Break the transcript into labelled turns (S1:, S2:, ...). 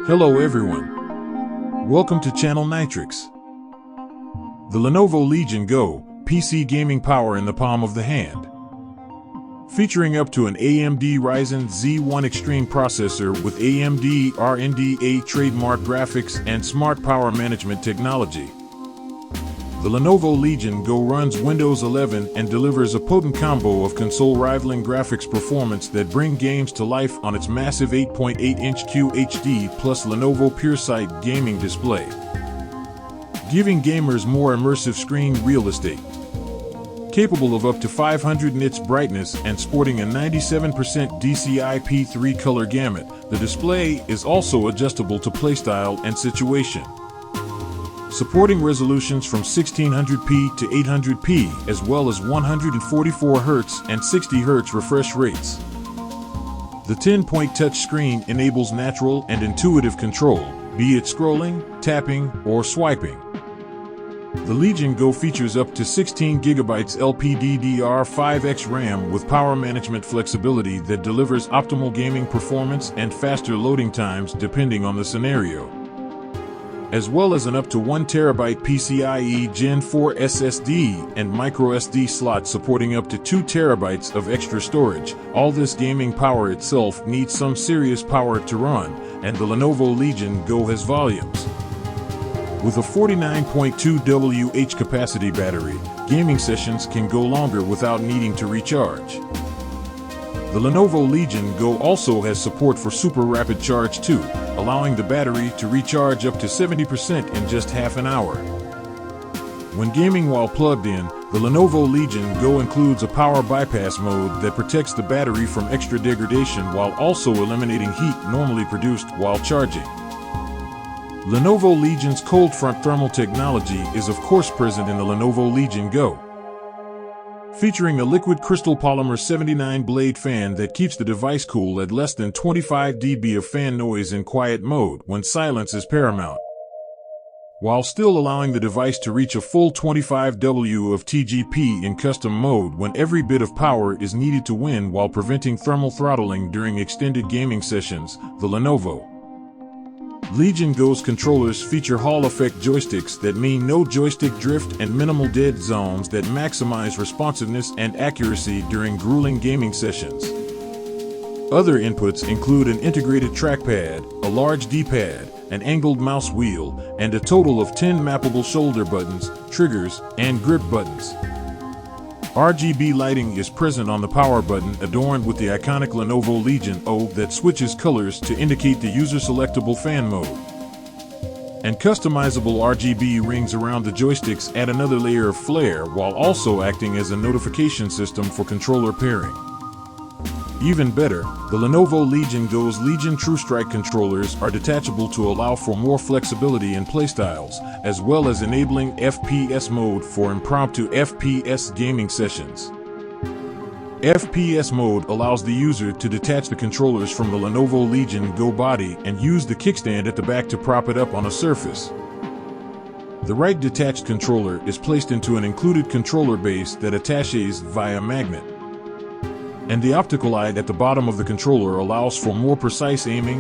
S1: Hello everyone. Welcome to Channel Nitrix. The Lenovo Legion Go, PC gaming power in the palm of the hand. Featuring up to an AMD Ryzen Z1 Extreme processor with AMD ROG trademark graphics and smart power management technology. The Lenovo Legion Go runs Windows 11 and delivers a potent combo of console-rivaling graphics performance that bring games to life on its massive 8.8-inch QHD Plus Lenovo PureSight gaming display, giving gamers more immersive screen real estate. Capable of up to 500 nits brightness and sporting a 97% DCI-P3 color gamut, the display is also adjustable to playstyle and situation, supporting resolutions from 1600p to 800p, as well as 144Hz and 60Hz refresh rates. The 10-point touchscreen enables natural and intuitive control, be it scrolling, tapping, or swiping. The Legion Go features up to 16GB LPDDR5X RAM with power management flexibility that delivers optimal gaming performance and faster loading times depending on the scenario, as well as an up to 1TB PCIe Gen 4 SSD and microSD slot supporting up to 2TB of extra storage. All this gaming power itself needs some serious power to run, and the Lenovo Legion Go has volumes. With a 49.2 Wh capacity battery, gaming sessions can go longer without needing to recharge. The Lenovo Legion Go also has support for super rapid charge too, allowing the battery to recharge up to 70% in just half an hour. When gaming while plugged in, the Lenovo Legion Go includes a power bypass mode that protects the battery from extra degradation while also eliminating heat normally produced while charging. Lenovo Legion's cold front thermal technology is of course present in the Lenovo Legion Go, featuring a liquid crystal polymer 79 blade fan that keeps the device cool at less than 25 dB of fan noise in quiet mode when silence is paramount, while still allowing the device to reach a full 25 W of TGP in custom mode when every bit of power is needed to win while preventing thermal throttling during extended gaming sessions. The Lenovo Legion Go's controllers feature Hall effect joysticks that mean no joystick drift and minimal dead zones that maximize responsiveness and accuracy during grueling gaming sessions. Other inputs include an integrated trackpad, a large D-pad, an angled mouse wheel, and a total of 10 mappable shoulder buttons, triggers, and grip buttons. RGB lighting is present on the power button, adorned with the iconic Lenovo Legion O that switches colors to indicate the user-selectable fan mode. And customizable RGB rings around the joysticks add another layer of flair while also acting as a notification system for controller pairing. Even better, the Lenovo Legion Go's Legion TrueStrike controllers are detachable to allow for more flexibility in playstyles, as well as enabling FPS mode for impromptu FPS gaming sessions. FPS mode allows the user to detach the controllers from the Lenovo Legion Go body and use the kickstand at the back to prop it up on a surface. The right detached controller is placed into an included controller base that attaches via magnet, and the optical eye at the bottom of the controller allows for more precise aiming